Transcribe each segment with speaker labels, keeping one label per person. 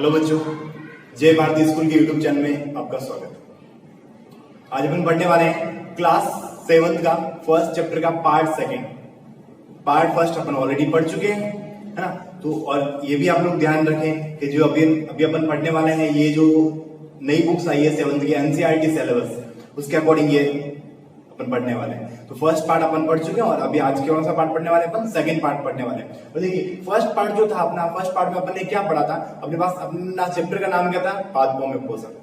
Speaker 1: Hello बच्चों, जय Bharti school के यूट्यूब चैनल में आपका स्वागत है। आज अपन पढ़ने वाले हैं क्लास 7 का फर्स्ट चैप्टर का पार्ट सेकंड। पार्ट फर्स्ट अपन ऑलरेडी पढ़ चुके हैं, है ना। तो और ये भी आप लोग ध्यान रखें कि जो अभी अपन पढ़ने वाले हैं, ये जो नई बुक्स आई है 7th की एनसीईआरटी सिलेबस, उसके अकॉर्डिंग ये अपन पढ़ने वाले हैं। तो फर्स्ट पार्ट अपन पढ़ चुके हैं और अभी आज कौन सा पार्ट पढ़ने वाले हैं? अपन सेकंड पार्ट पढ़ने वाले हैं। तो देखिए, फर्स्ट पार्ट जो था अपना, फर्स्ट पार्ट में अपन ने क्या पढ़ा था? अपने पास अपना चैप्टर का नाम क्या था? पादपों में पोषण।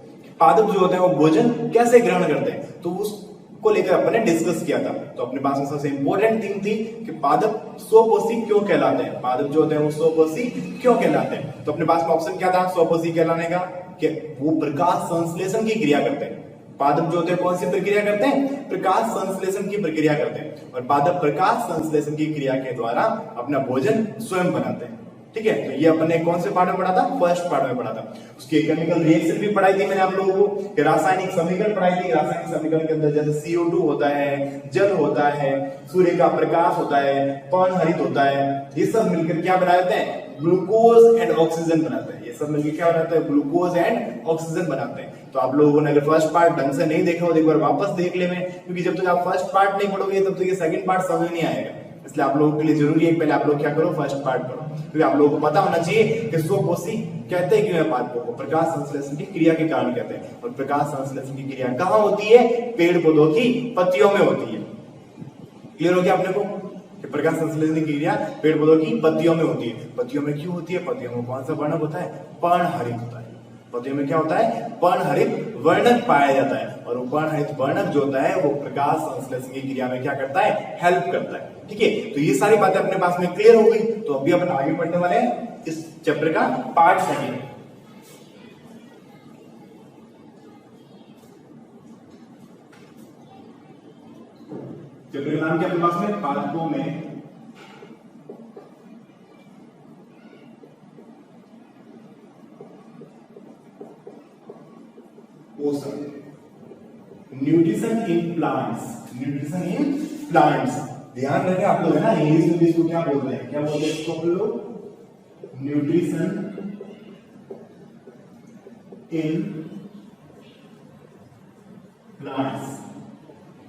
Speaker 1: पादप जो होते हैं वो भोजन कैसे ग्रहण करते हैं, तो उसको लेकर अपन ने डिस्कस किया था। तो अपने पास में सबसे इंपॉर्टेंट थिंग थी कि पादप स्वपोषी क्यों कहलाते हैं, पादप जो होते हैं वो स्वपोषी क्यों कहलाते हैं। तो अपने पास में ऑप्शन क्या था स्वपोषी कहलाने का? कि वो प्रकाश संश्लेषण की क्रिया करते हैं। पादप जो होते हैं कौन सी प्रक्रिया करते हैं? प्रकाश संश्लेषण की प्रक्रिया करते हैं। और पादप प्रकाश संश्लेषण की क्रिया के द्वारा अपना भोजन स्वयं बनाते हैं। ठीक है, तो ये अपन ने कौन से पार्ट में पढ़ा था? फर्स्ट पार्ट में पढ़ा था। उसकी केमिकल रिएक्शन भी पढ़ाई थी मैंने आप लोगों को, रासायनिक समीकरण पढ़ाई थी। रासायनिक समीकरण के अंदर जैसे CO2 होता है, जल होता है, सूर्य का प्रकाश होता है, पर्णहरित होता है, ये सब मिलकर क्या बनाते हैं? ग्लूकोज एंड ऑक्सीजन बनाते हैं। ये सब मिलकर क्या बनाते हैं? ग्लूकोज एंड ऑक्सीजन बनाते हैं। तो आप लोगों ने अगर फर्स्ट पार्ट ढंग से नहीं देखा हो तो एक बार वापस देख ले में, क्योंकि जब तक आप फर्स्ट पार्ट नहीं पढ़ोगे तब तक ये सेकंड पार्ट समझ नहीं आएगा। इसलिए आप लोगों के लिए जरूरी है पहले आप लोग क्या करो, फर्स्ट पार्ट पढ़ो, क्योंकि आप लोगों को पता होना चाहिए कि स्वपोषी कहते हैं क्यों है पादपों को? प्रकाश संश्लेषण की क्रिया के कारण कहते हैं। और प्रकाश संश्लेषण की क्रिया कहाँ होती है? पेड़ पौधों की पत्तियों में होती है। क्लियर हो गया अपने को? प्रकाश संश्लेषण की क्रिया पेड़ पौधों की पत्तियों में होती है। पत्तियों में क्यों होती है? पत्तियों में कौन सा वर्णक होता है? पर्णहरित होता है। पत्तियों में क्या होता है? पर्णहरित वर्णक पाया जाता है। और वो पर्णहरित वर्णक जो होता है वो प्रकाश संश्लेषण की क्रिया में क्या करता है? हेल्प करता है। ठीक है, तो ये सारी बातें अपने पास में क्लियर हो गई। तो अभी अपन आगे पढ़ने वाले हैं इस चैप्टर का पार्ट सेकंड। चैप्टर का नाम क्या अपने पास में? पादपों में पोषण। Nutrition in plants. Nutrition in plants, ध्यान रखें आप लोग, है ना। इंग्लिश में भी इसको क्या बोल रहे हैं? क्या बोलते हैं इसको हम लोग? Nutrition in plants.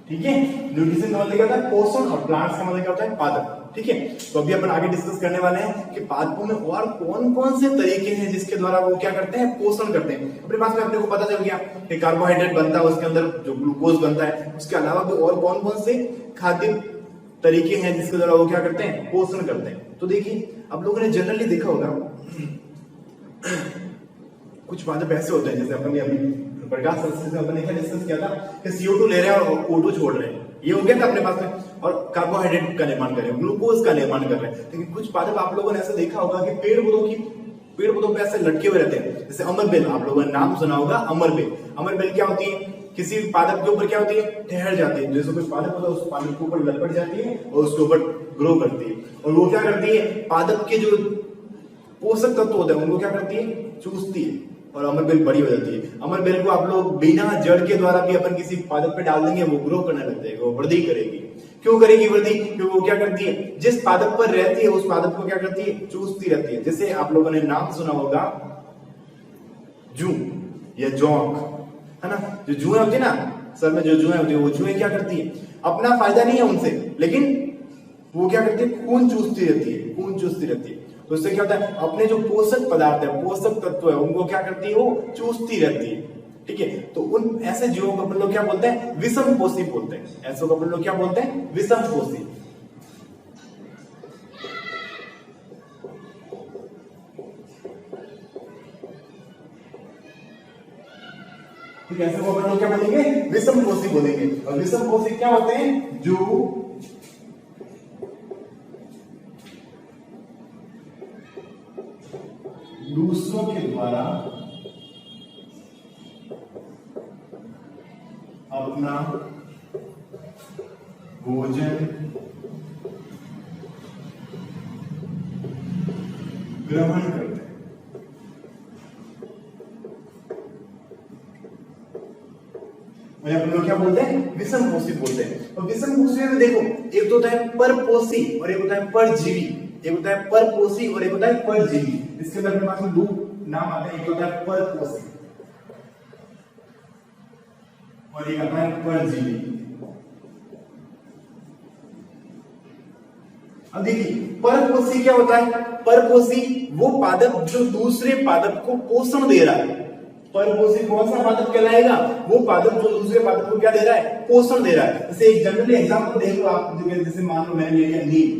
Speaker 1: ठीक है, न्यूट्रिशन का मतलब क्या होता है? पोषण। और प्लांट्स का मतलब क्या होता है? पादप। ठीक है, तो अभी अपन आगे डिस्कस करने वाले हैं कि पादपों में और कौन कौन से तरीके हैं जिसके द्वारा वो क्या करते हैं? पोषण करते हैं। अपने पास में अपने को पता चल गया कि कार्बोहाइड्रेट बनता है, उसके अंदर जो ग्लूकोज बनता है, उसके अलावा भी और कौन कौन से खाद्य तरीके हैं जिसके द्वारा वो क्या करते हैं? पोषण करते हैं। तो देखिए, आप लोगों ने जनरली देखा होगा कुछ पादप ऐसे होते हैं, जैसे अपन ने अभी प्रकाश संश्लेषण अपन ने क्या डिस्कस किया था कि CO2 ले रहे हैं और O2 छोड़ रहे हैं, ये हो गया था अपने पास में। और कार्बोहाइड्रेट का निर्माण कर रहे हैं, ग्लूकोज का निर्माण कर रहे हैं। लेकिन कुछ पादप आप लोगों ने ऐसा देखा होगा कि पेड़ पौधों पे ऐसे लटके हुए रहते हैं, जैसे अमरबेल। आप लोगों ने नाम सुना होगा अमरबेल। अमरबेल क्या होती है? किसी पादप के ऊपर क्या होती है? ठहर जाती है। जैसे कोई पादप होता है उस पादप के ऊपर लपट जाती है और उसके ऊपर ग्रो करती है। और वो क्या करती है? पादप के जो पोषक तत्व होते हैं उनको क्या करती है? चूसती है और अमरबेल बड़ी हो जाती है। अमरबेल को आप लोग बिना जड़ के द्वारा भी अपन किसी पादप पे डाल देंगे, वो ग्रो करने लग जाएगा, वो वृद्धि करेगी। क्यों करेगी वृद्धि? क्योंकि वो क्या करती है? जिस पादप पर रहती है उस पादप को क्या करती है? चूसती रहती है। जैसे आप लोगों ने नाम सुना होगा जू या जोंक, है ना। जो जुएं होती है ना, सर में जो जुएं होती है, वो जुएं क्या करती है? अपना फायदा नहीं है उनसे, लेकिन वो क्या करती है? खून चूसती रहती है, खून चूसती रहती है। तो इससे क्या होता है? अपने जो पोषक पदार्थ है, पोषक तत्व है, उनको क्या करती है? वो चूसती रहती है। ठीक है, तो उन ऐसे जीवों को अपन लोग क्या बोलते हैं? विषमपोषी बोलते हैं। ऐसे को अपन लोग क्या बोलते हैं? विषमपोषी। ठीक है, ऐसे को अपन लोग क्या बोलेंगे? विषमपोषी बोलेंगे। और विषमपोषी क्या होते हैं? जो दूसरों के द्वारा अपना भोजन ग्रहण करते हैं। अपन लोग क्या बोलते हैं? विषमपोषी बोलते हैं। और विषमपोषी में देखो, एक तो होता है परपोषी और एक होता है परजीवी। एक होता है परपोषी और एक होता है परजीवी। इसके अंदर अपने पास में दो नाम आता है, एक होता है परपोषी और एक आता है परजीवी। अब देखिए परपोषी क्या होता है, परपोषी वो पादप जो दूसरे पादप को पोषण दे रहा है। परपोषी कौन सा पादप कहलाएगा, वो पादप जो दूसरे पादप को क्या दे रहा है, पोषण दे रहा है। जैसे एक जनरली एग्जांपल देख लो आप, जैसे मान लो मैंने ले लिया नीम,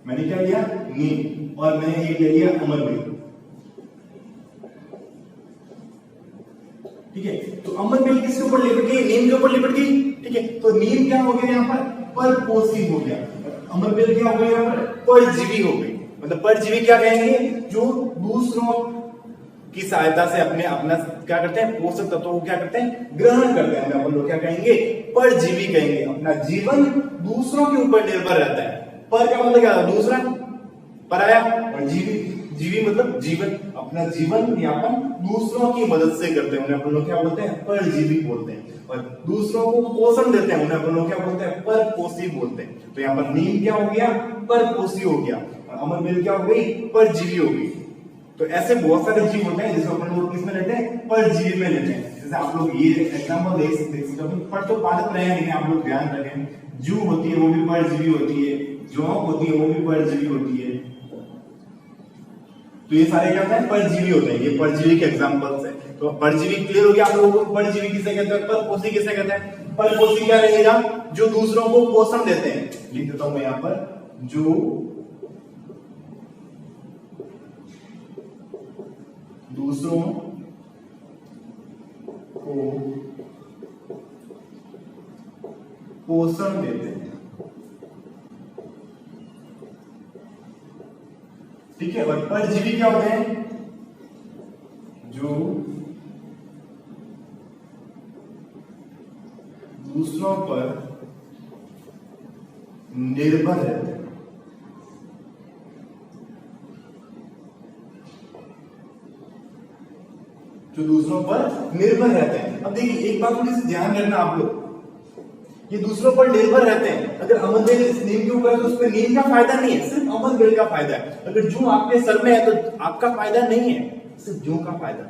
Speaker 1: मैंने क्या लिया नीम, और मैंने एक ले लिया अमरबेल, ठीक है। तो अमरबेल किसके ऊपर लिपट गई, नीम के ऊपर लिपट गई, ठीक है। तो नीम क्या हो गया यहाँ पर, परपोषी हो गया। अमरबेल क्या हो गई यहाँ पर, परजीवी हो गई। मतलब परजीवी क्या कहेंगे, जो दूसरों की सहायता से अपना क्या करते हैं, पोषक तत्वों को क्या करते हैं, ग्रहण करते हैं। अपन लोग क्या कहेंगे, परजीवी कहेंगे। अपना जीवन दूसरों के ऊपर निर्भर रहता है। पर का मतलब क्या था, दूसरा, पराया, और जीवी, जीवी मतलब जीवन, अपना जीवन यापन दूसरों की मदद से करते हैं, उन्हें अपन लोग क्या बोलते हैं, परजीवी बोलते हैं। और दूसरों को पोषण देते हैं, उन्हें अपन लोग क्या बोलते हैं, परपोषी बोलते हैं। तो यहाँ पर नीम क्या हो गया, परपोषी हो गया, और अमरबेल क्या हो गई, परजीवी हो गई। तो ऐसे बहुत सारे जीव होते हैं जिसको अपन लोग किसमें लेते हैं, परजीवी में लेते हैं। जैसे आप लोग ये एग्जांपल देख सकते हैं, पर तो पादप रहे हैं, आप लोग ध्यान रखें, जू होती है वो भी परजीवी होती है, जौं होती है वो भी परजीवी होती है। तो ये सारे क्या होते हैं, परजीवी होते हैं। ये परजीवी के एग्जांपल्स हैं। तो परजीवी क्लियर हो गया आप लोगों को, परजीवी किसे कहते हैं, परपोषी किसे कहते हैं। परपोषी क्या रहेगा, जो दूसरों को पोषण देते हैं। लिख देता हूं मैं यहां पर, जो दूसरों को पोषण देते हैं, ठीक है। और परजीवी क्या होते हैं, जो दूसरों पर निर्भर रहते हैं, जो दूसरों पर निर्भर रहते हैं। अब देखिए एक बात थोड़ी सी ध्यान रखना आप लोग, ये दूसरों पर निर्भर रहते हैं। अगर अमरबेल इस नीम के ऊपर है तो उसमें नीम का फायदा नहीं है, सिर्फ अमरबेल का फायदा है। अगर जौ आपके सर में है तो आपका फायदा नहीं है, सिर्फ जौ का फायदा।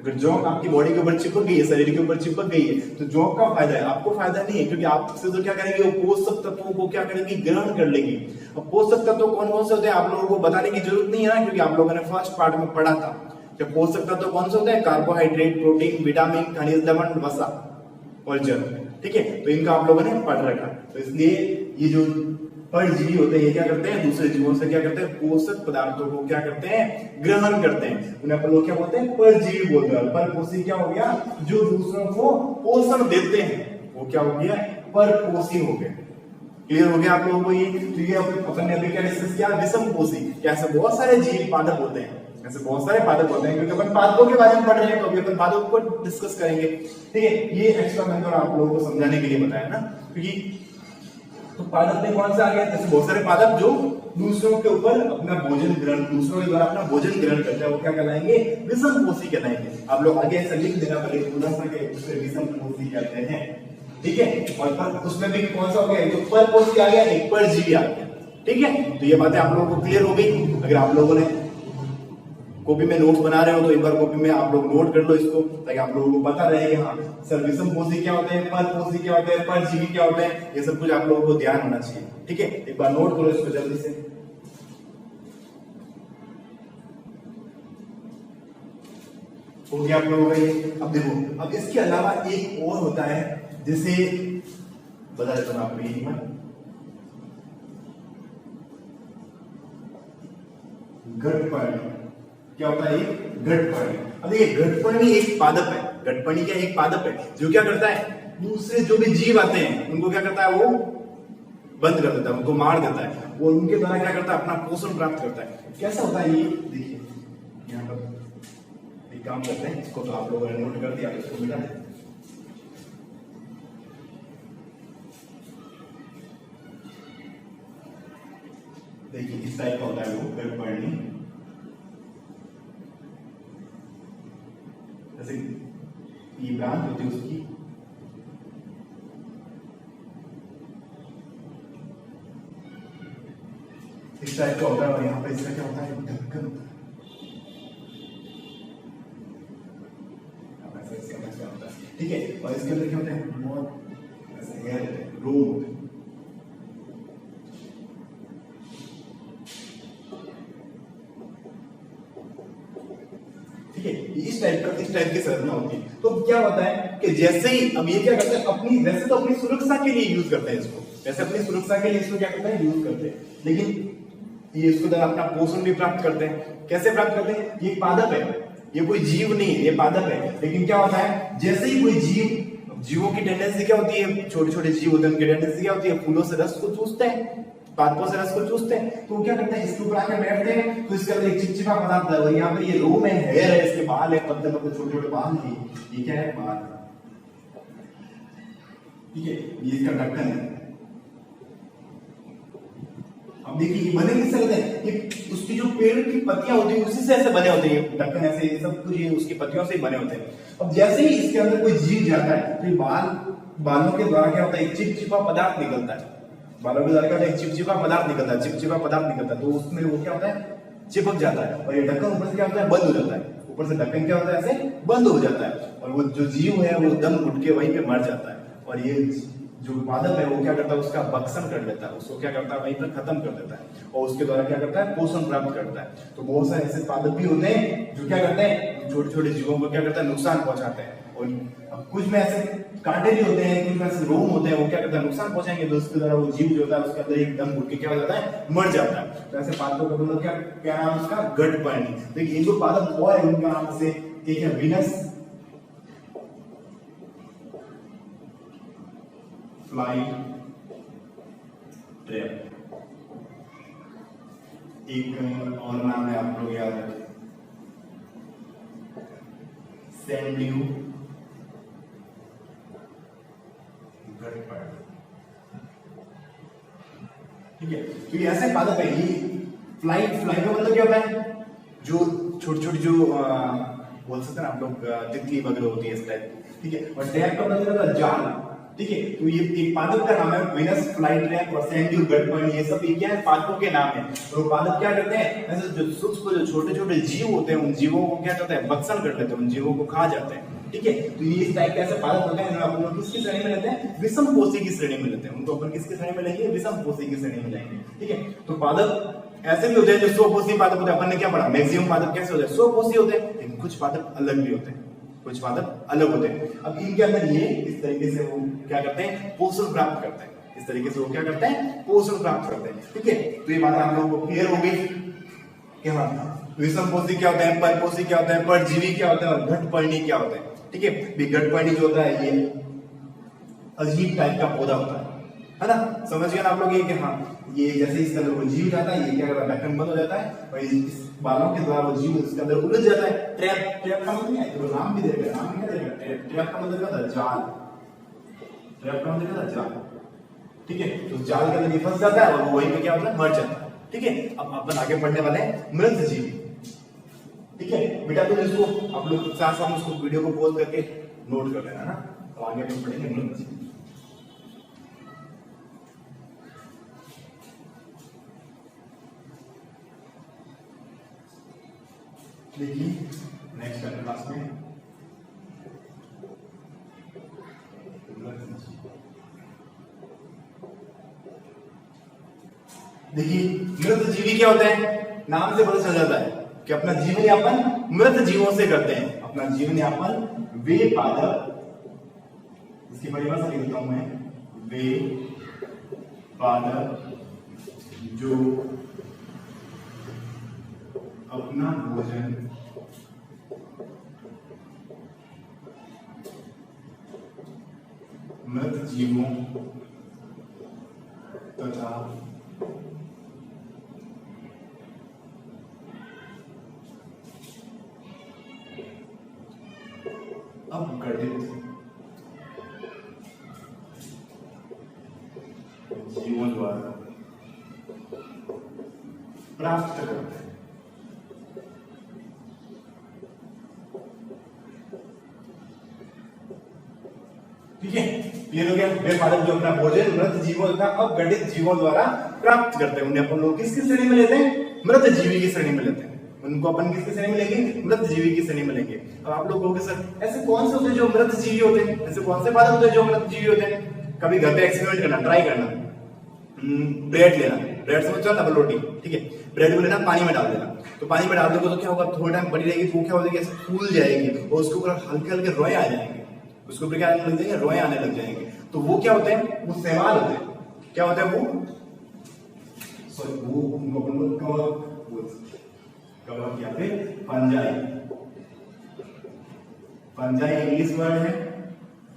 Speaker 1: अगर जौ आपकी बॉडी के ऊपर चिपक गई है, शरीर के ऊपर चिपक गई है, तो जौ का फायदा है, आपको फायदा नहीं है। क्योंकि आपसे तो क्या करेंगे, वो पोषक तत्वों को क्या करेंगी, ग्रहण कर लेगी। अब पोषक तत्व कौन कौन से होते हैं आप लोगों को बताने की जरूरत नहीं है ना, क्योंकि आप लोगों ने फर्स्ट पार्ट में पढ़ा था। जब पोषक तत्व कौन से होते हैं, कार्बोहाइड्रेट, प्रोटीन, विटामिन, खनिज लवण, वसा और जल, ठीक है। तो इनका आप लोगों ने पढ़ रखा। तो इसलिए ये जो परजीवी होते हैं, ये क्या करते हैं, दूसरे जीवों से क्या करते हैं, पोषक पदार्थों को क्या करते हैं, ग्रहण करते हैं। उन्हें अपन लोग क्या बोलते हैं, परजीवी बोलते हैं। परपोषी क्या हो गया, जो दूसरों को पोषण देते हैं, वो क्या हो गया, परपोषी हो गए। क्लियर हो गया आप लोगों को ये। तो ये अपन ने अभी क्या डिस्कस किया, विषमपोषी। क्या ऐसे बहुत सारे जीव पादप होते हैं, ऐसे बहुत सारे पादप होते हैं, क्योंकि अपन पादपों के बारे में पढ़ रहे हैं, तो अभी अपन पादपों को डिस्कस करेंगे, ठीक है। ये एक्स्ट्रा मैंने आप लोगों को समझाने के लिए बताया ना, क्योंकि तो पादप में कौन सा आ गया, जैसे बहुत सारे पादप जो दूसरों के ऊपर अपना भोजन ग्रहण, दूसरों के द्वारा अपना भोजन ग्रहण करते हैं, वो क्या कहलाएंगे, विषमपोषी कहलाएंगे। आप लोग आगे ऐसा लिख देना पड़ेगा, पूरा सा के उसे विषमपोषी कहते हैं, ठीक है। और पर उसमें भी कौन सा हो गया, तो परपोषी आ गया, एक परजीवी आ गया, ठीक है। तो ये बातें आप लोगों को क्लियर हो गई। अगर आप लोगों ने कॉपी में नोट्स बना रहे हो तो एक बार कॉपी में आप लोग नोट कर लो इसको, ताकि आप लोगों को पता रहे कि हाँ सर विषमपोषी क्या होते हैं, परपोषी क्या होते हैं, परजीवी क्या होते हैं, ये सब कुछ आप लोगों को ध्यान होना चाहिए, ठीक है। एक बार नोट करो इसको जल्दी से। हो गया आप लोगों का ये। अब देखो, अब इसके अलावा एक और होता है, जैसे बता देता हूं आपको, यही मैं घटपर्णी। क्या होता है ये, घटपर्णी। अब देखिए घटपर्णी एक पादप है, घटपर्णी क्या एक पादप है, जो क्या करता है, दूसरे जो भी जीव आते हैं उनको क्या करता है, वो बंद कर देता है, उनको मार देता है, वो उनके द्वारा क्या करता है, अपना पोषण प्राप्त करता है। कैसा होता है ये, देखिए यहाँ पर एक काम करते हैं, इसको तो आप लोगों ने नोट कर दिया, इसको मिला है। देखिए इस टाइप का होता है वो घटपर्णी, जैसे ये ब्रांच होती है उसकी, इस टाइप का होता है। और यहाँ पे इसका क्या होता है, ढक्कन होता है, और इसके अंदर क्या होते हैं, बहुत ऐसे हेयर होते हैं, रोम होते हैं। ठीक है, इस टाइप की संरचना होती है। तो क्या होता है कि जैसे ही अब ये क्या करते हैं, अपनी वैसे तो अपनी सुरक्षा के लिए यूज करते हैं इसको, वैसे अपनी सुरक्षा के लिए इसको क्या करते हैं, यूज करते हैं, लेकिन ये इसको द्वारा अपना पोषण भी प्राप्त करते हैं। कैसे प्राप्त करते हैं, ये पादप है, ये कोई जीव नहीं है, ये पादप है। लेकिन क्या होता है, जैसे ही कोई जीवों की टेंडेंसी क्या होती है, छोटे छोटे जीव होते हैं, उनकी टेंडेंसी क्या होती है, फूलों से रस को चूसते हैं, पादपों से रस को चूसते हैं। तो क्या करते हैं, इसके ऊपर आके बैठते हैं, तो इसके अंदर एक चिपचिपा पदार्थ है, और यहाँ पे ये रोम है, हेयर है, इसके बाल है, पतले पतले छोटे छोटे बाल है, ये क्या है, बाल। ठीक है, ये इसका ढक्कन है। अब देखिए ये बने किससे होते हैं, ये उसकी जो पेड़ की पत्तियां होती है उसी से ऐसे बने होते हैं, ढक्कन ऐसे सब कुछ ये उसकी पत्तियों से ही बने होते हैं। अब जैसे ही इसके अंदर कोई जीव जाता है, तो बालों के द्वारा क्या होता है, एक चिपचिपा पदार्थ निकलता है, बालों के द्वारा एक चिपचिपा पदार्थ निकलता है, चिपचिपा पदार्थ निकलता है, तो उसमें वो क्या होता है, चिपक जाता है, और ये ढक्कन ऊपर से क्या होता है, बंद हो जाता है, ऊपर से ढक्कन क्या होता है, ऐसे बंद हो जाता है, और वो जो जीव है वो दम घुट के वहीं पे मर जाता है। और ये जो पादप है वो क्या करता है, उसका भक्षण कर लेता है, उसको क्या करता है, वहीं पर खत्म कर देता है, और उसके द्वारा क्या करता है, पोषण प्राप्त करता है। तो बहुत सारे ऐसे पादप भी होते हैं जो क्या करते हैं, छोटे छोटे जीवों को क्या करता है, नुकसान पहुंचाते हैं। और कुछ में ऐसे कांटे भी होते हैं, कुछ में ऐसे रोम होते हैं, वो क्या करते हैं, नुकसान पहुंचाएंगे, तो उसके द्वारा वो जीव जो होता है उसके अंदर एकदम घुट के क्या हो जाता है, मर जाता है। तो ऐसे पादपों का मतलब क्या नाम है उसका, गड्डपर्णी। देखिए एक दो पादप और है उनका नाम से, एक है विनस फ्लाई ट्रैप, एक और नाम है आप लोग याद रखें, सैंड्यू गड्डपर्णी। ठीक है, तो ये ऐसे पादप है। ये फ्लाई का मतलब क्या होता है, जो छोटी छोटी जो बोल सकते हैं आप लोग, तितली वगैरह होती है इस टाइप। ठीक है, और ट्रैप का मतलब होता है जाल। ठीक है, तो ये एक पादप का नाम है, विनस फ्लाई ट्रैप और सैंड्यू गड्डपर्णी, ये सब क्या है, पादपों के नाम है। तो पादप क्या करते हैं, ऐसे जो सूक्ष्म जो छोटे छोटे जीव होते हैं, उन जीवों को क्या करते हैं, भक्षण कर लेते हैं, उन जीवों को खा जाते हैं। ठीक है, तो ये इस टाइप के ऐसे पादप होते हैं, अपन लोग किसकी श्रेणी में लेते हैं, विषमपोषी की श्रेणी में लेते हैं, उनको अपन किसकी श्रेणी में लेंगे, विषमपोषी की श्रेणी में लेंगे। ठीक है, तो पादप ऐसे भी होते हैं जो स्वपोषी पादप होते हैं। अपन ने क्या पढ़ा, मैक्सिमम पादप कैसे होते हैं, स्वपोषी होते हैं, लेकिन कुछ पादप अलग भी होते हैं, कुछ पादप अलग होते हैं। अब इनके अंदर ये इस तरीके से वो क्या करते हैं, पोषण प्राप्त करते हैं, इस तरीके से वो क्या करते हैं, पोषण प्राप्त करते हैं। ठीक है, तो ये बात आप लोगों को क्लियर हो गई। क्या विषमपोषी क्या होता है, परपोषी क्या होता है, परजीवी क्या होता है, और गड्डपर्णी क्या होता है। ठीक है, गड्डपर्णी जो होता है ये अजीब टाइप का पौधा होता है ना, समझ गए ना आप लोग ये कि हाँ, ये जैसे इसके अंदर कोई जीव जाता है, ये क्या करता है, ढक्कन बंद हो जाता है, और इस बालों के द्वारा वो जीव इसके अंदर उलझ जाता है। ट्रैप का मतलब है, तो नाम भी देगा, नाम क्या देगा, ट्रैप का मतलब क्या था, जाल। ट्रैप का मतलब क्या था, जाल। ठीक है, तो जाल के अंदर ये फंस जाता है और वो वहीं पे क्या होता है, मर जाता है। ठीक है, अब अपन आगे बढ़ने वाले हैं मृत जीव। ठीक है बेटा, तो इसको आप लोग साथ साथ उसको वीडियो को पॉज करके नोट कर लेना ना, तो आगे अपन पढ़ेंगे मृत जीव। देखिए नेक्स्ट क्लास में देखिए मृत जीवी क्या होते हैं, नाम से पता चल जाता है कि अपना जीवन यापन मृत जीवों से करते हैं। अपना जीवन यापन वे पादप, इसकी परिभाषा लिखता हूं मैं, वे पादप जो अपना भोजन मृत जीवों तथा अपघटित जीवों द्वारा प्राप्त करते हैं। ठीक है, क्लियर हो गया। वे पादप जो अपना भोजन मृत जीवों तथा अपघटित जीवों द्वारा प्राप्त करते हैं, उन्हें अपन लोग किसकी श्रेणी में लेते हैं, मृत जीवी की श्रेणी में लेते हैं। उनको अपन किसकी श्रेणी में लेंगे? मृत जीवी की श्रेणी में लेंगे। अब आप लोग कहोगे सर ऐसे कौन से होते हैं जो मृत जीवी होते हैं, ऐसे कौन से पादप होते हैं जो मृत जीवी होते हैं? कभी घर पे एक्सपेरिमेंट करना, ट्राई करना। ब्रेड लेना, ब्रेड समझ चल डबल रोटी, ठीक है, ब्रेड को लेना, पानी में डाल देना, तो पानी में डाल दोगे तो क्या होगा, थोड़ा टाइम बड़ी रहेगी तो क्या हो जाएगी, ऐसे फूल जाएगी और उसके ऊपर हल्के हल्के रोए आ जाएंगे, उसके ऊपर क्या आने लग जाएंगे, रोए आने लग जाएंगे। तो वो क्या होते हैं? वो शैवाल होते हैं। क्या होते हैं वो? सॉरी वो उनको अपन लोग कवर या फिर फंजाई, फंजाई इंग्लिश वर्ड है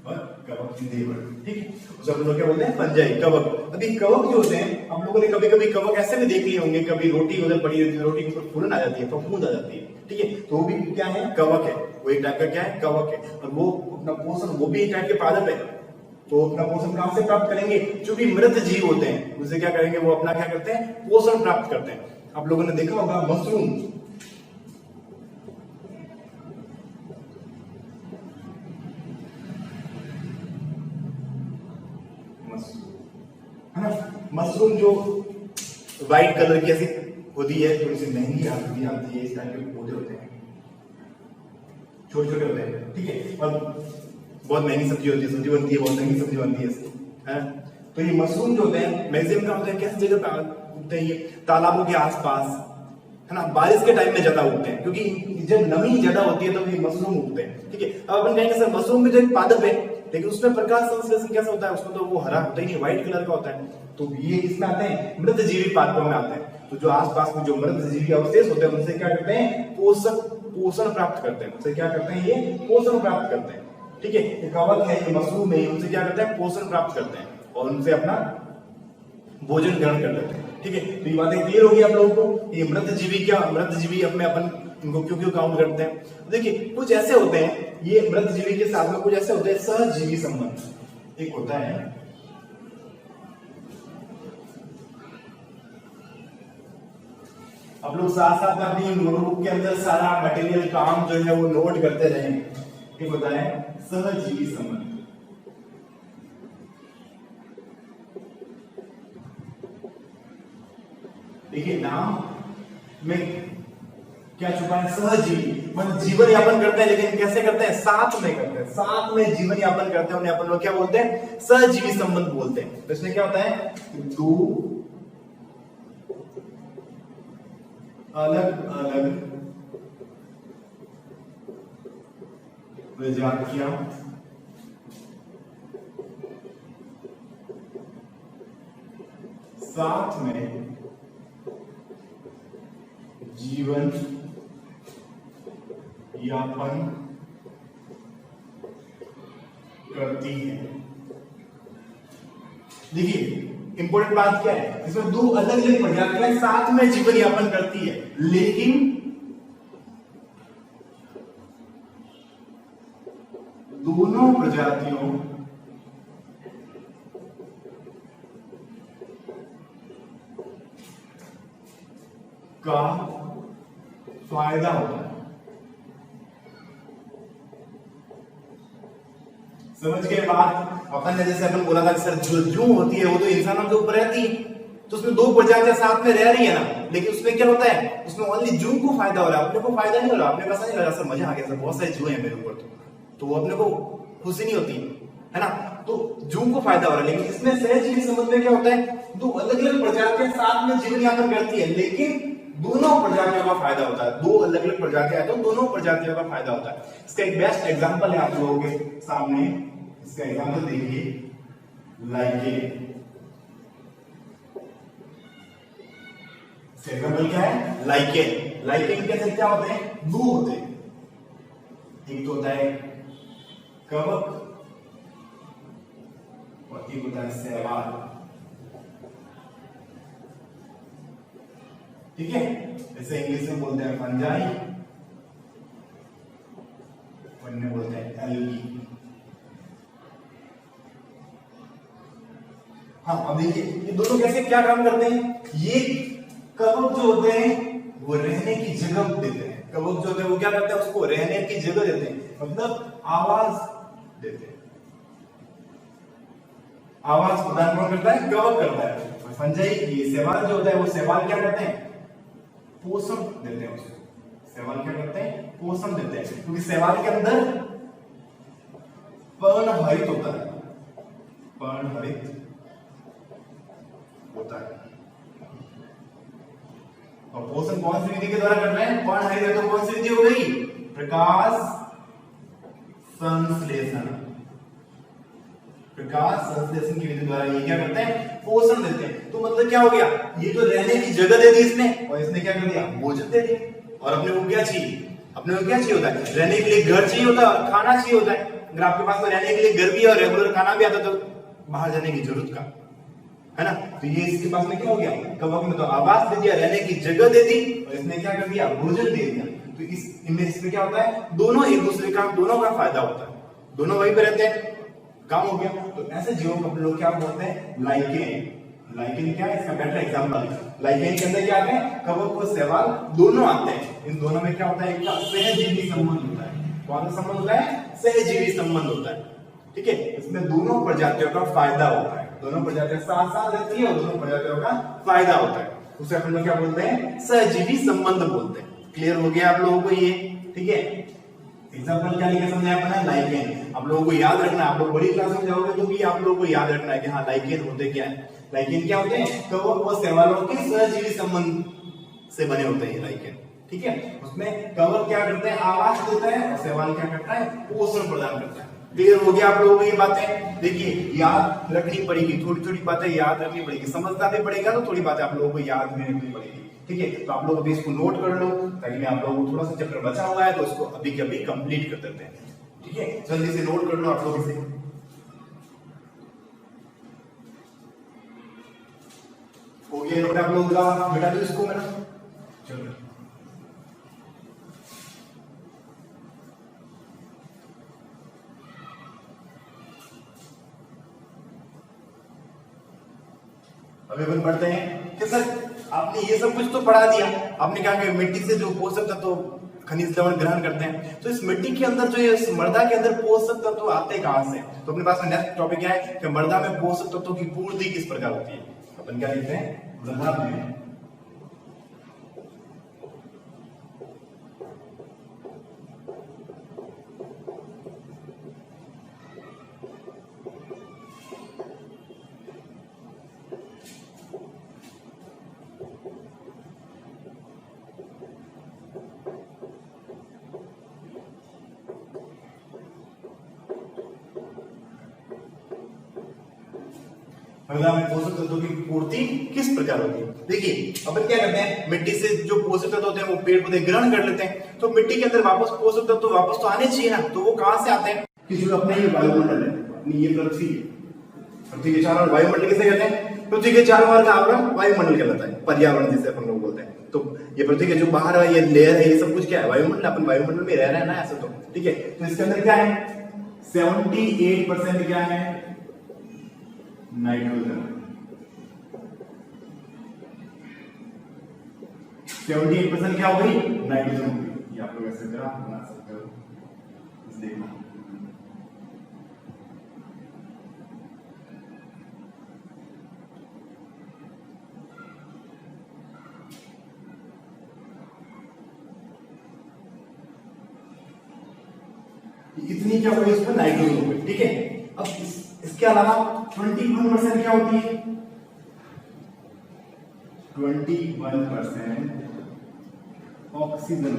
Speaker 1: और कवक हिंदी वर्ड, ठीक है। उसे हम लोग क्या बोलते हैं? फंजाई, कवक। अभी कवक जो होते हैं, आप लोगों ने कभी कभी कवक ऐसे भी देख लिए होंगे, कभी रोटी उधर पड़ी रहती है, रोटी के ऊपर फूलन आ जाती है, फफूंद आ जाती है, ठीक है, तो वो भी क्या है? कवक है। वो एक टाइप का क्या है? कवक है। और वो अपना पोषण, वो भी एक टाइप के पादप है, तो अपना पोषण कहां से प्राप्त करेंगे? जो भी मृत जीव होते हैं उसे क्या करेंगे? वो अपना क्या करते हैं? पोषण प्राप्त करते हैं। आप लोगों ने देखा होगा मशरूम, है ना, मशरूम जो व्हाइट कलर की ऐसी होती है, थोड़ी सी महंगी आती है, इस टाइप के पौधे होते हैं, छोटे छोटे होते हैं, ठीक है, और बहुत महंगी सब्जी होती है, सब्जी बनती है, बहुत महंगी सब्जी बनती है इसकी, है। तो ये मशरूम जो होते हैं मैक्सिमम क्या होते हैं, कैसी जगह पे उगते हैं? ये तालाबों के आसपास, है ना, बारिश के टाइम में ज्यादा उगते हैं, क्योंकि जब नमी ज्यादा होती है तब ये मशरूम उगते हैं, ठीक है। अब अपन कहेंगे सर मशरूम भी तो एक पादप है, लेकिन उसमें प्रकाश संश्लेषण कैसा होता है? उसमें तो वो हरा होता ही नहीं, व्हाइट कलर का होता है, तो ये इसमें आते हैं? मृत जीवी पादपों में आते हैं। तो जो आसपास में जो मृत जीवी अवशेष होते हैं उनसे क्या करते हैं? पोषण प्राप्त करते हैं। उनसे क्या करते हैं? ये पोषण प्राप्त करते हैं, ठीक है। ये कवक है, ये मशरूम है, उनसे क्या करते हैं? पोषण प्राप्त करते हैं और उनसे अपना भोजन ग्रहण कर लेते हैं, ठीक है। तो ये बातें क्लियर होगी आप लोगों को? ये मृत जीवी क्या, मृत जीवी अपने अपन इनको क्यों क्यों काउंट करते हैं? देखिए कुछ ऐसे होते हैं, ये मृत जीवी के साथ में कुछ ऐसे होते हैं सहजीवी संबंध। एक होता है आप लोग साथ साथ में अपनी नोटबुक के अंदर सारा मटेरियल काम जो है वो नोट करते रहेंगे। एक होता है सहजीवी संबंध। देखिए नाम में क्या छुपा है? सहजीवी, मतलब जीवन यापन करते हैं, लेकिन कैसे करते हैं? साथ में करते हैं, साथ में जीवन यापन करते हैं, उन्हें अपन लोग क्या बोलते हैं? सहजीवी संबंध बोलते हैं। तो इसमें क्या होता है? दो अलग अलग प्रजातियां साथ में जीवन यापन करती है। देखिए इंपॉर्टेंट बात क्या है, इसमें दो अलग अलग प्रजातियां साथ में जीवन यापन करती है, लेकिन दोनों प्रजातियों का फायदा होता है। समझ गए बात? अपन ने जैसे अपन बोला था कि सर जो जूं होती है वो तो इंसानों के ऊपर रहती है, तो उसमें दो प्रजातियां साथ में रह रही है ना, लेकिन उसमें क्या होता है? उसमें ओनली जूं को फायदा हो रहा है, अपने को फायदा नहीं हो रहा। अपने पास नहीं लग रहा सर मजा आ गया सर, बहुत सारे जूं हैं मेरे ऊपर, तो वो अपने को खुशी नहीं होती है ना, तो जूं को फायदा हो रहा है। लेकिन इसमें सहजीवी संबंध में क्या होता है? दो अलग अलग प्रजातियां साथ में जीवन यापन करती है, लेकिन दोनों प्रजातियों का फायदा होता है। दो अलग अलग प्रजातियां तो दोनों प्रजातियों का फायदा होता है। इसका एक बेस्ट एग्जांपल है आप लोगों के सामने, इसका एग्जांपल देखिए, लाइकेन। एग्जांपल क्या है? लाइकेन। लाइकेन के अंदर क्या होते हैं? दो होते हैं, एक तो होता है कवक और एक होता है शैवाल, ठीक है। जैसे इंग्लिश में बोलते हैं फंजाई, वन्य बोलते हैं एल्गी। हाँ अब देखिए ये दोनों कैसे क्या काम करते हैं? ये कवक जो होते हैं वो रहने की जगह देते हैं। कवक जो होते हैं वो क्या करते हैं? उसको रहने की जगह देते हैं, मतलब आवाज देते हैं। आवाज प्रदान कौन करता है? कवक करता है। फंजाई ये शैवाल जो होता है वो शैवाल क्या करते हैं? पोषण देते हैं उसको, शैवाल क्या करते हैं, पोषण देते हैं, क्योंकि शैवाल के अंदर पर्णहरित होता है, पर्णहरित होता है। और पोषण कौन सी विधि के द्वारा कर रहे हैं, पर्णहरित है तो कौन सी विधि हो गई, प्रकाश संश्लेषण। प्रकाश संश्लेषण की विधि द्वारा ये क्या करते हैं, पोषण देते हैं। तो मतलब क्या हो गया, ये तो रहने की जगह दे दी इसने, और इसने क्या कर दिया, भोजन दे दिया। और अपने को क्या चाहिए, अपने को क्या चाहिए होता है, रहने के लिए घर चाहिए होता है, खाना चाहिए होता है। अगर आपके पास में रहने के लिए घर भी और रेगुलर खाना भी आता तो बाहर जाने की जरूरत का है ना। तो ये इसके पास में क्या हो गया, कवक में तो आवास दे दिया, रहने की जगह दे दी, और इसने क्या कर दिया, भोजन दे दिया। तो इस इमेज में क्या होता है, दोनों एक दूसरे का, दोनों का फायदा होता है, दोनों वहीं पे रहते हैं, काम हो गया। तो ऐसे जीवों को हम लोग क्या बोलते हैं, लाइकेन। लाइकेन क्या है, इसका बेटर एग्जांपल, लाइकेन के अंदर क्या आते हैं, कवक और शैवाल दोनों आते हैं। इन दोनों में क्या होता है, एक सहजीवी संबंध होता है। कौन सा संबंध होता है, सहजीवी संबंध होता है। ठीक है, इसमें दोनों प्रजातियों का फायदा होता है, दोनों प्रजातियां साथ साथ रहती है और दोनों प्रजातियों का फायदा होता है। उसे अपन लोग क्या बोलते हैं, सहजीवी संबंध बोलते हैं। क्लियर हो गया आप लोगों को ये, ठीक है। एग्जांपल क्या लेके समझाया अपना, लाइकेन। आप लोगों को याद रखना, आप लोग बड़ी क्लास में जाओगे तो भी आप लोगों को याद रखना है कि हाँ लाइकेन होते क्या है। लाइकेन क्या होते हैं, कवक और शैवालों के सहजीवी संबंध से बने होते हैं लाइकेन। ठीक है, उसमें कवक क्या करते हैं, आवास देता है, और शैवाल क्या करता है, पोषण प्रदान करता है। क्लियर हो गया आप लोगों को ये बातें। देखिए याद रखनी पड़ेगी, छोटी छोटी बातें याद रखनी पड़ेगी, समझना भी पड़ेगा तो थोड़ी बातें आप लोगों को याद भी रखनी पड़ेगी। ठीक है, तो आप लोग अभी इसको नोट कर लो, ताकि मैं आप लोगों को थोड़ा सा चैप्टर बचा हुआ है तो उसको अभी के अभी कंप्लीट कर देते हैं। ठीक है, जल्दी से नोट कर लो आप लोग इसे। हो गया नोट आप लोगों का, बेटा दो इसको मेरा, चलो। अभी अपन पढ़ते हैं कि सर आपने ये सब कुछ तो पढ़ा दिया, आपने कहा कि मिट्टी से जो पोषक तत्व तो खनिज लवण ग्रहण करते हैं, तो इस मिट्टी के अंदर जो ये मृदा के अंदर पोषक तत्व तो आते कहां से। तो अपने पास में नेक्स्ट टॉपिक क्या है कि मृदा में पोषक तत्वों की पूर्ति किस प्रकार होती है। अपन क्या लिखते हैं, मृदा में मृदा में पोषक तत्वों की पूर्ति किस प्रकार होती है। देखिए अपन क्या करते हैं, मिट्टी से जो पोषक तत्व होते हैं वो पेड़ पौधे ग्रहण कर लेते हैं, तो मिट्टी के अंदर वापस पोषक तत्व वापस तो आने चाहिए ना। तो वो कहां से आते हैं, कि जो अपने ये वायुमंडल है, अपनी ये पृथ्वी, पृथ्वी के चारों ओर वायुमंडल किसे कहते हैं, पृथ्वी के चारों ओर का आवरण वायुमंडल कहलाता है, पर्यावरण जिसे अपन लोग बोलते हैं। तो ये पृथ्वी के जो बाहर है ये लेयर है, ये सब कुछ क्या है, वायुमंडल। अपन वायुमंडल में रह रहे हैं ना ऐसे तो, ठीक है। तो इसके अंदर क्या है, 78% क्या है, नाइट्रोजन। 78% क्या हो गई, नाइट्रोजन हो गई। ये आप लोग ऐसे ग्राफ बना सकते हो, देखना। इतनी क्या होगी इसमें, नाइट्रोजन हो गई, ठीक है। अब इसके अलावा 21% क्या होती है, 21% ऑक्सीजन,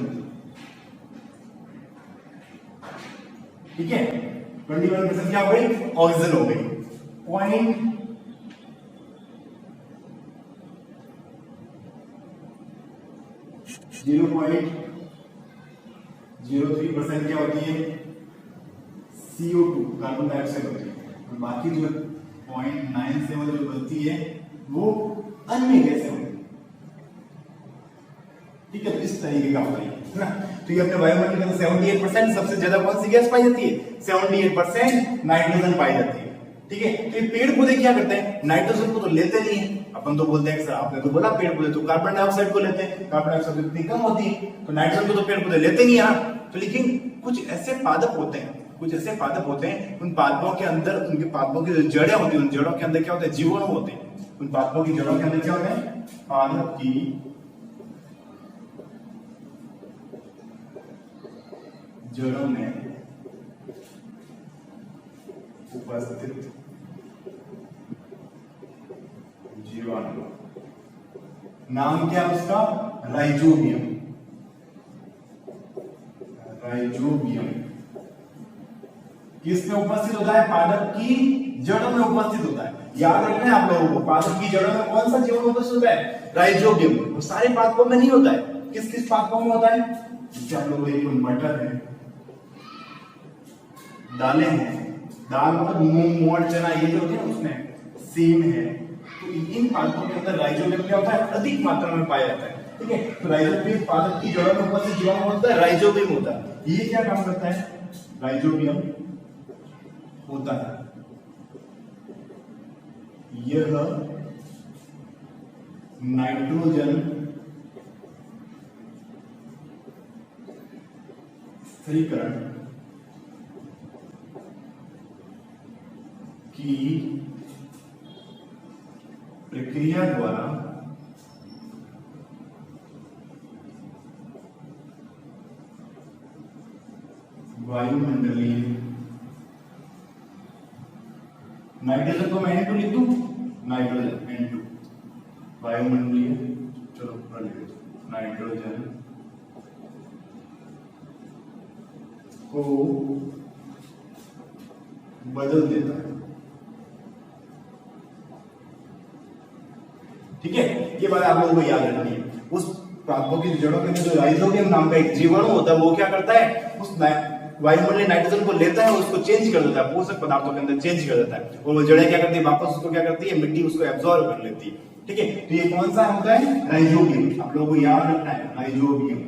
Speaker 1: ठीक है। 21% क्या हो गई, ऑक्सीजन हो गई। 0.03% क्या होती है, CO2 कार्बन डाइऑक्साइड होती है। और बाकी जो 0.97 जो बचती है वो अन्य गैसें होती है, ठीक है। तो इस तरीके का होता है ना। तो ये अपने वायुमंडल के अंदर 78% सबसे ज्यादा कौन सी गैस पाई जाती है, 78% नाइट्रोजन पाई जाती है, ठीक है। तो ये पेड़ पौधे क्या करते हैं, नाइट्रोजन को तो लेते नहीं है। अपन तो बोलते हैं सर आपने तो बोला पेड़ पौधे तो कार्बन डाइऑक्साइड को लेते हैं, कार्बन डाइऑक्साइड इतनी कम होती है, तो नाइट्रोजन को तो पेड़ पौधे लेते नहीं है। तो लेकिन कुछ ऐसे पादप होते हैं, कुछ ऐसे पादप होते हैं, उन पादपों के अंदर, उनके पादपों की जो जड़ें होती हैं, उन जड़ों के अंदर क्या होता है, जीवाणु होते हैं। उन पादपों की जड़ों के अंदर क्या होता है, पादप की जड़ों में उपस्थित जीवाणु, नाम क्या है उसका? राइजोबियम। राइजोबियम किसमें उपस्थित होता है? पादप की जड़ों में उपस्थित होता है। याद रखना है आप लोगों को, पादप की जड़ों में कौन सा जीवाणु उपस्थित होता है? राइजोबियम। वो सारे पादपों में नहीं होता है। किस किस पादपों में होता है? जैसे आप लोगों को मटर है, दालें हैं, दाल मतलब मूंग मोठ चना ये जो होते हैं उसमें, सेम है, तो इन पादपों के अंदर राइजोबियम क्या होता है? अधिक मात्रा में पाया जाता है। ठीक है, तो राइजोबियम पादप की जड़ों में उपस्थित जीवाणु होता है, राइजोबियम होता है। ये क्या काम करता है? राइजोबियम होता है यह नाइट्रोजन स्थिरीकरण की प्रक्रिया द्वारा वायुमंडलीय नाइट्रोजन को मैं N2 लिख दूं, नाइट्रोजन N2, वायुमंडलीय, चलो नाइट्रोजन को बदल देता है। ठीक है, ये बात आप लोगों को याद रखनी है। उस पादपों की जड़ों के अंदर जो राइजोबियम नाम का एक जीवाणु होता है, वो क्या करता है? उस वायुमंडलीय नाइट्रोजन को लेता है और उसको चेंज कर देता है, पोषक पदार्थों के अंदर चेंज कर देता है, और वो जड़ें क्या करती है? वापस उसको क्या करती है? मिट्टी उसको एब्जॉर्ब कर लेती है। ठीक है, तो ये कौन सा होता है? राइजोबियम। आप लोगों को याद रखना है, राइजोबियम।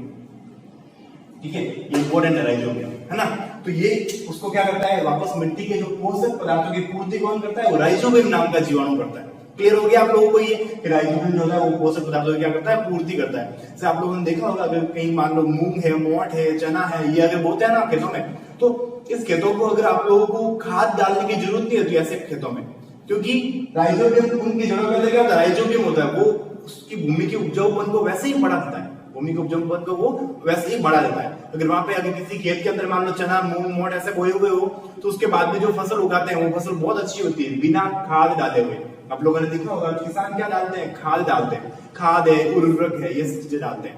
Speaker 1: ठीक है, ये इंपॉर्टेंट है राइजोबियम, है ना? तो ये उसको क्या करता है? वापस मिट्टी के जो पोषक पदार्थों की पूर्ति कौन करता है? वो राइजोबियम नाम का जीवाणु करता है। क्लियर हो गया आप लोगों को ये कि राइजोबियम जो है वो पोषक पदार्थों की क्या करता है? पूर्ति करता है। जैसे आप लोगों ने देखा होगा, अगर कहीं मान लो मूंग है, मोठ है, चना है, ये अगर बोते हैं ना खेतों में, तो इस खेतों को अगर आप लोगों को खाद डालने की जरूरत नहीं होती ऐसे खेतों में, क्योंकि राइजोबियम उनकी जड़ों के अंदर क्या होता है? राइजोबियम होता है, वो उसकी भूमि के उपजाऊपन को वैसे ही बढ़ा देता है, भूमि के उपजाऊपन को वो वैसे ही बढ़ा देता है। अगर वहां पे अगर किसी खेत के अंदर मान लो चना मूंग मोठ ऐसे बोए हुए हो, तो उसके बाद में जो फसल उगाते हैं वो फसल बहुत अच्छी होती है बिना खाद डाले हुए। आप लोगों ने देखा होगा किसान क्या डालते हैं? खाद डालते हैं, खाद है, उर्वरक है, ये चीजें डालते हैं।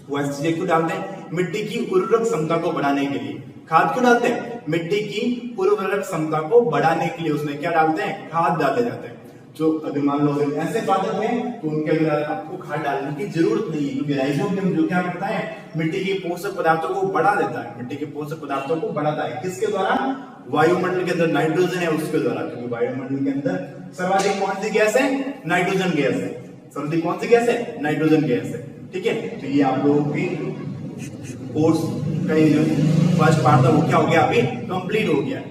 Speaker 1: वो ऐसी चीजें क्यों डालते हैं? मिट्टी की उर्वरक क्षमता को बढ़ाने के लिए। खाद क्यों डालते हैं? मिट्टी की उर्वरक क्षमता को बढ़ाने के लिए उसमें क्या डालते हैं? खाद डाले जाते हैं। जो अगर मान लो ऐसे पादप हैं तो उनके अंदर आपको खाद डालने की जरूरत नहीं है, क्योंकि राइजोबियम जो क्या करता है? मिट्टी के पोषक पदार्थों को बढ़ा देता है, मिट्टी के पोषक पदार्थों को बढ़ाता है। किसके द्वारा? वायुमंडल के अंदर नाइट्रोजन है उसके द्वारा, क्योंकि वायुमंडल के अंदर सर्वाधिक कौन सी गैस है? नाइट्रोजन गैस है। सर्वाधिक कौन सी गैस है? नाइट्रोजन गैस है। ठीक है, तो ये आप लोगों की कोर्स का जो फर्स्ट पार्ट था वो क्या हो गया? अभी कंप्लीट हो गया।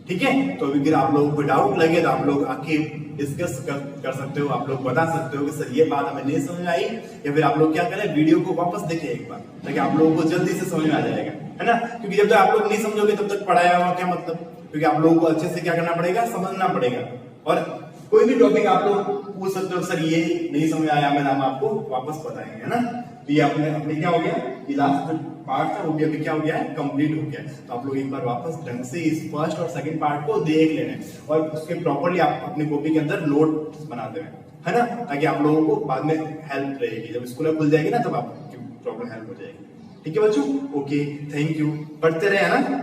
Speaker 1: ठीक है, तो अगर आप लोगों को डाउट लगे तो आप लोग आके डिस्कस कर सकते हो, आप लोग बता सकते हो कि सर ये बात हमें नहीं समझ आई, या फिर आप लोग क्या करें? वीडियो को वापस देखें एक बार, ताकि आप लोगों को जल्दी से समझ में आ जाएगा, है ना? क्योंकि जब तक आप लोग नहीं समझोगे तब तक पढ़ाया हुआ क्या मतलब? क्योंकि आप लोगों को अच्छे से क्या करना पड़ेगा? समझना पड़ेगा। और कोई भी टॉपिक आप लोग पूछ सकते हो, सर ये नहीं समझ आया, मैं हम आपको वापस बताएंगे, है ना? तो ये अपने क्या हो गया? ये लास्ट पार्ट था वो भी अभी क्या हो गया है? कंप्लीट हो गया। तो आप लोग एक बार वापस ढंग से इस फर्स्ट और सेकंड पार्ट को देख लेना है, और उसके प्रॉपर्ली आप अपनी कॉपी के अंदर नोट बनाते हैं, है ना? ताकि आप लोगों को बाद में हेल्प रहेगी, जब स्कूल खुल जाएगी ना तब आपकी प्रॉब्लम हेल्प हो जाएगी। ठीक है बच्चों, ओके, थैंक यू, पढ़ते रहे, है ना?